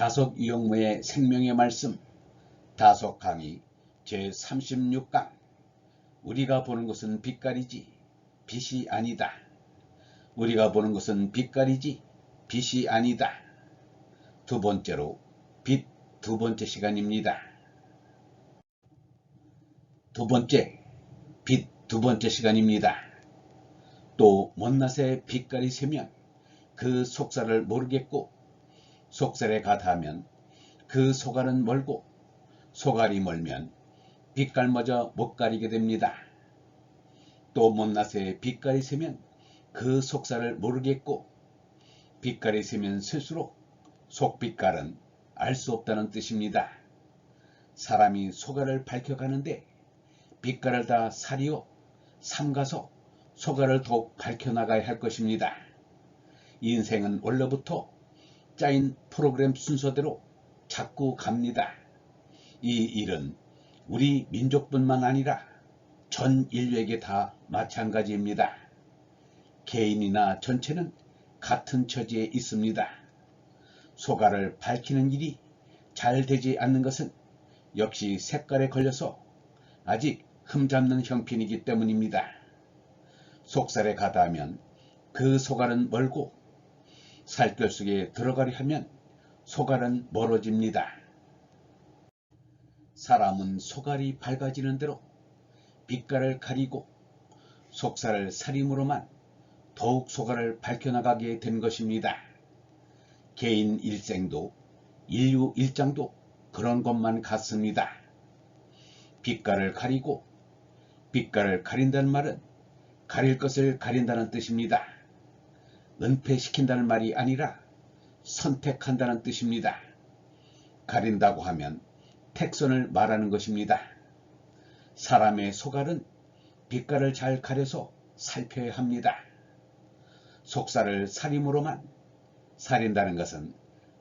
다속 이용무의 생명의 말씀 다속 강의 제36강 우리가 보는 것은 빛깔이지 빛이 아니다. 우리가 보는 것은 빛깔이지 빛이 아니다. 두 번째로 빛 두 번째 시간입니다. 빛 두 번째 시간입니다. 또 못낫의 빛깔이 세면 그 속살을 모르겠고 속살에 가다하면 그 소갈은 멀고 소갈이 멀면 빛깔마저 못 가리게 됩니다. 또 못낫의 빛깔이 세면 그 속살을 모르겠고 빛깔이 세면 쓸수록 속빛깔은 알 수 없다는 뜻입니다. 사람이 소갈을 밝혀가는데 빛깔을 다 사리어 삼가서 소갈을 더욱 밝혀나가야 할 것입니다. 인생은 원래부터 짜인 프로그램 순서대로 자꾸 갑니다. 이 일은 우리 민족뿐만 아니라 전 인류에게 다 마찬가지입니다. 개인이나 전체는 같은 처지에 있습니다. 소갈을 밝히는 일이 잘 되지 않는 것은 역시 색깔에 걸려서 아직 흠잡는 형편이기 때문입니다. 속살에 가다하면 그 소갈은 멀고 살결 속에 들어가려 하면 소갈은 멀어집니다. 사람은 소갈이 밝아지는 대로 빛깔을 가리고 속살을 사림으로만 더욱 소갈을 밝혀나가게 된 것입니다. 개인 일생도 인류 일장도 그런 것만 같습니다. 빛깔을 가리고 빛깔을 가린다는 말은 가릴 것을 가린다는 뜻입니다. 은폐시킨다는 말이 아니라 선택한다는 뜻입니다. 가린다고 하면 택선을 말하는 것입니다. 사람의 소갈은 빛깔을 잘 가려서 살펴야 합니다. 속살을 사림으로만 사린다는 것은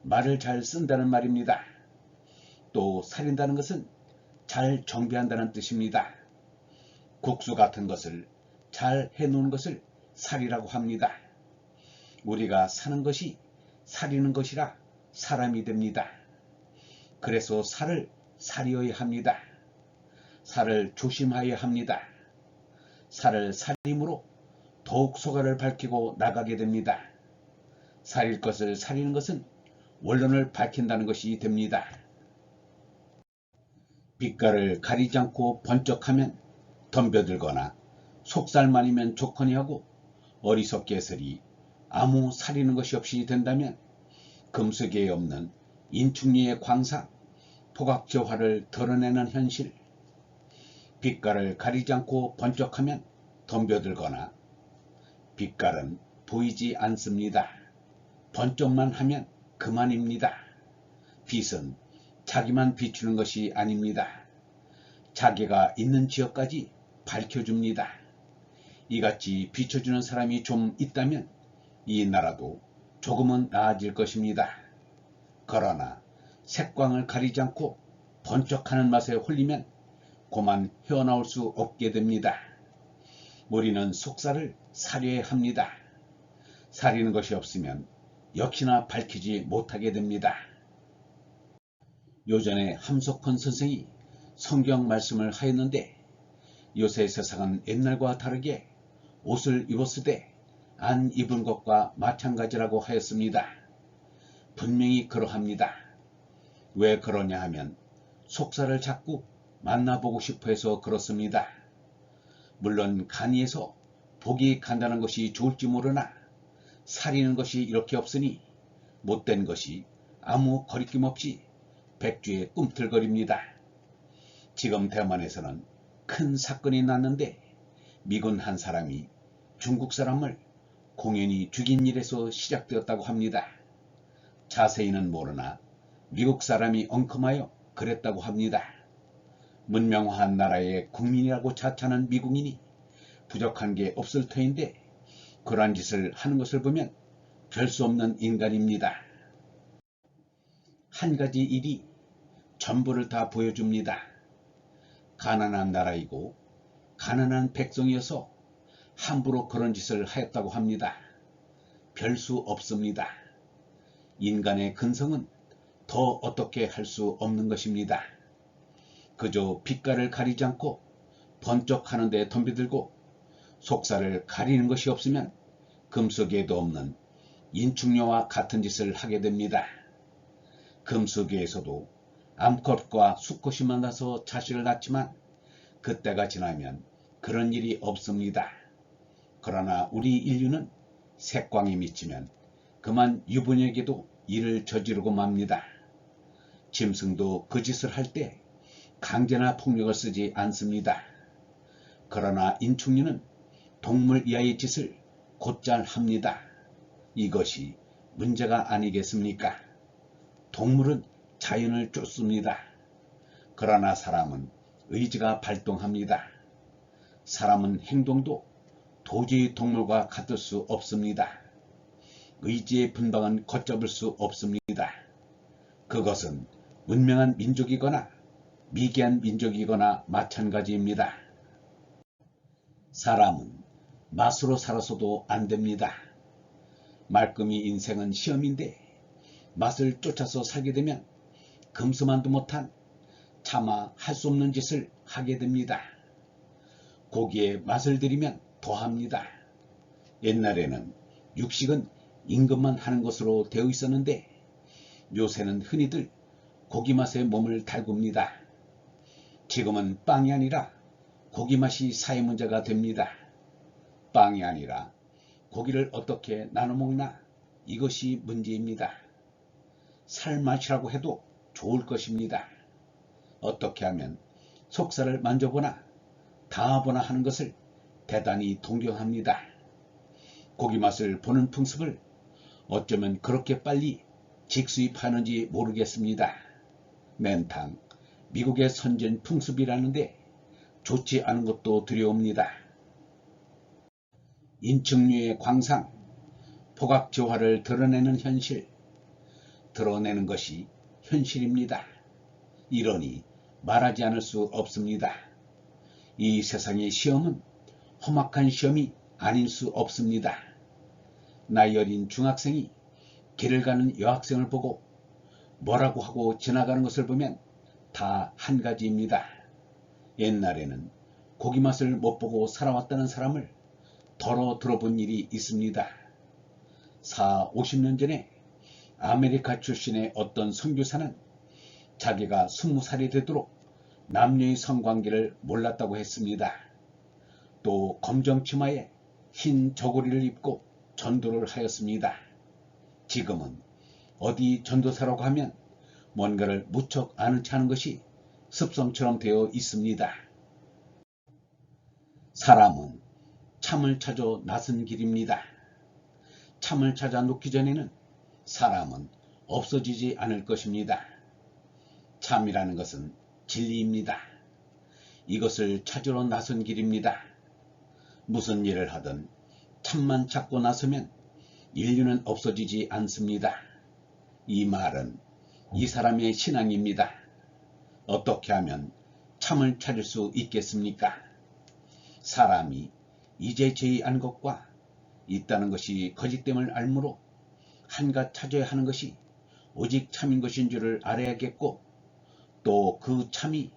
말을 잘 쓴다는 말입니다. 또 사린다는 것은 잘 정비한다는 뜻입니다. 국수 같은 것을 잘 해놓은 것을 살이라고 합니다. 우리가 사는 것이 사리는 것이라 사람이 됩니다. 그래서 살을 사려야 합니다. 살을 조심하여야 합니다. 살을 사림으로 더욱 소갈을 밝히고 나가게 됩니다. 사릴 것을 사리는 것은 원론을 밝힌다는 것이 됩니다. 빛깔을 가리지 않고 번쩍하면 덤벼들거나 속살만이면 좋거니하고 어리석게 해서리 아무 사리는 것이 없이 된다면 금수계에 없는 인충리의 광상, 포각저화를 드러내는 현실, 빛깔을 가리지 않고 번쩍하면 덤벼들거나 빛깔은 보이지 않습니다. 번쩍만 하면 그만입니다. 빛은 자기만 비추는 것이 아닙니다. 자기가 있는 지역까지 밝혀줍니다. 이같이 비춰주는 사람이 좀 있다면 이 나라도 조금은 나아질 것입니다. 그러나 색광을 가리지 않고 번쩍하는 맛에 홀리면 그만 헤어나올 수 없게 됩니다. 우리는 속살을 사려야 합니다. 사리는 것이 없으면 역시나 밝히지 못하게 됩니다. 요전에 함석헌 선생이 성경 말씀을 하였는데 요새 세상은 옛날과 다르게 옷을 입었으되 안 입은 것과 마찬가지라고 하였습니다. 분명히 그러합니다. 왜 그러냐 하면 속살을 자꾸 만나보고 싶어 해서 그렇습니다. 물론 간이에서 복이 간다는 것이 좋을지 모르나 사리는 것이 이렇게 없으니 못된 것이 아무 거리낌 없이 백주에 꿈틀거립니다. 지금 대만에서는 큰 사건이 났는데 미군 한 사람이 중국 사람을 공연히 죽인 일에서 시작되었다고 합니다. 자세히는 모르나 미국 사람이 엉큼하여 그랬다고 합니다. 문명화한 나라의 국민이라고 자처하는 미국인이 부족한 게 없을 터인데 그러한 짓을 하는 것을 보면 별 수 없는 인간입니다. 한 가지 일이 전부를 다 보여줍니다. 가난한 나라이고 가난한 백성이어서 함부로 그런 짓을 하였다고 합니다. 별 수 없습니다. 인간의 근성은 더 어떻게 할 수 없는 것입니다. 그저 빛깔을 가리지 않고 번쩍하는 데 덤비들고 속살을 가리는 것이 없으면 금수기에도 없는 인충녀와 같은 짓을 하게 됩니다. 금수기에서도 암컷과 수컷이 만나서 자식을 낳지만 그때가 지나면 그런 일이 없습니다. 그러나 우리 인류는 색광이 미치면 그만 유부녀에게도 일을 저지르고 맙니다. 짐승도 그 짓을 할 때 강제나 폭력을 쓰지 않습니다. 그러나 인충류는 동물 이하의 짓을 곧잘 합니다. 이것이 문제가 아니겠습니까? 동물은 자연을 쫓습니다. 그러나 사람은 의지가 발동합니다. 사람은 행동도 도저히 동물과 같을 수 없습니다. 의지의 분방은 걷잡을 수 없습니다. 그것은 문명한 민족이거나 미개한 민족이거나 마찬가지입니다. 사람은 맛으로 살아서도 안 됩니다. 말끔히 인생은 시험인데 맛을 쫓아서 살게 되면 금수만도 못한 차마 할 수 없는 짓을 하게 됩니다. 고기에 맛을 들이면 더합니다. 옛날에는 육식은 임금만 하는 것으로 되어 있었는데 요새는 흔히들 고기 맛에 몸을 달굽니다. 지금은 빵이 아니라 고기 맛이 사회 문제가 됩니다. 빵이 아니라 고기를 어떻게 나눠 먹나, 이것이 문제입니다. 살맛이라고 해도 좋을 것입니다. 어떻게 하면 속살을 만져보나 닿아보나 하는 것을 대단히 동경합니다. 고기 맛을 보는 풍습을 어쩌면 그렇게 빨리 직수입하는지 모르겠습니다. 맨탕 미국의 선진 풍습이라는데 좋지 않은 것도 두려웁니다. 인충류의 광상, 포각조화를 드러내는 현실, 드러내는 것이 현실입니다. 이러니 말하지 않을 수 없습니다. 이 세상의 시험은 험악한 시험이 아닐 수 없습니다. 나이 어린 중학생이 길을 가는 여학생을 보고 뭐라고 하고 지나가는 것을 보면 다 한 가지입니다. 옛날에는 고기 맛을 못 보고 살아왔다는 사람을 덜어 들어본 일이 있습니다. 50년 전에 아메리카 출신의 어떤 선교사는 자기가 20살이 되도록 남녀의 성관계를 몰랐다고 했습니다. 또 검정 치마에 흰 저고리를 입고 전도를 하였습니다. 지금은 어디 전도사라고 하면 뭔가를 무척 아는 체 하는 것이 습성처럼 되어 있습니다. 사람은 참을 찾아 나선 길입니다. 참을 찾아 놓기 전에는 사람은 없어지지 않을 것입니다. 참이라는 것은 진리입니다. 이것을 찾으러 나선 길입니다. 무슨 일을 하든 참만 찾고 나서면 인류는 없어지지 않습니다. 이 말은 이 사람의 신앙입니다. 어떻게 하면 참을 찾을 수 있겠습니까? 사람이 이제 제의한 것과 있다는 것이 거짓됨을 알므로 한갓 찾아야 하는 것이 오직 참인 것인 줄을 알아야겠고, 또 그 참이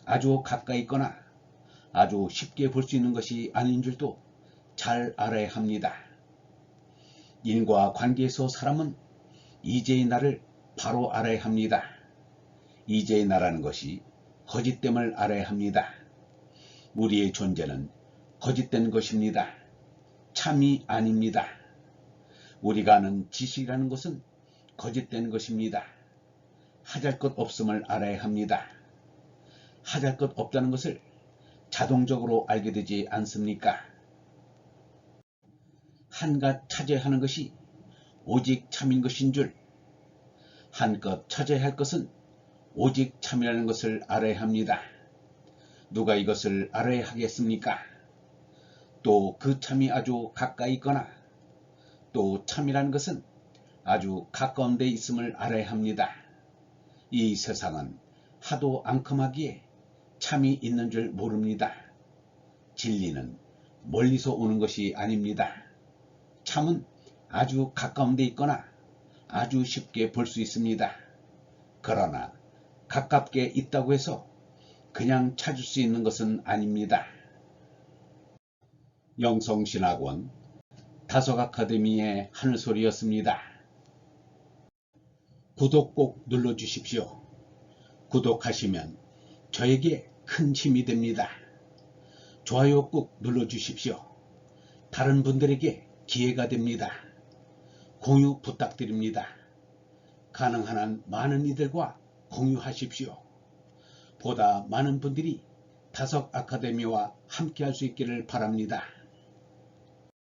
아주 가까이 있거나 아주 쉽게 볼 수 있는 것이 아닌 줄도 잘 알아야 합니다. 인과 관계에서 사람은 이제의 나를 바로 알아야 합니다. 이제의 나라는 것이 거짓됨을 알아야 합니다. 우리의 존재는 거짓된 것입니다. 참이 아닙니다. 우리가 아는 지식이라는 것은 거짓된 것입니다. 하잘 것 없음을 알아야 합니다. 하잘 것 없다는 것을 자동적으로 알게 되지 않습니까? 한갓 찾아야 하는 것이 오직 참인 것인 줄, 한껏 찾아야 할 것은 오직 참이라는 것을 알아야 합니다. 누가 이것을 알아야 하겠습니까? 또 그 참이 아주 가까이 있거나 또 참이라는 것은 아주 가까운 데 있음을 알아야 합니다. 이 세상은 하도 앙큼하기에 참이 있는 줄 모릅니다. 진리는 멀리서 오는 것이 아닙니다. 참은 아주 가까운 데 있거나 아주 쉽게 볼 수 있습니다. 그러나 가깝게 있다고 해서 그냥 찾을 수 있는 것은 아닙니다. 영성신학원 다속 아카데미의 하늘소리였습니다. 구독 꼭 눌러주십시오. 구독하시면 저에게 큰 힘이 됩니다. 좋아요 꼭 눌러주십시오. 다른 분들에게 기회가 됩니다. 공유 부탁드립니다. 가능한 한 많은 이들과 공유하십시오. 보다 많은 분들이 다속 아카데미와 함께 할 수 있기를 바랍니다.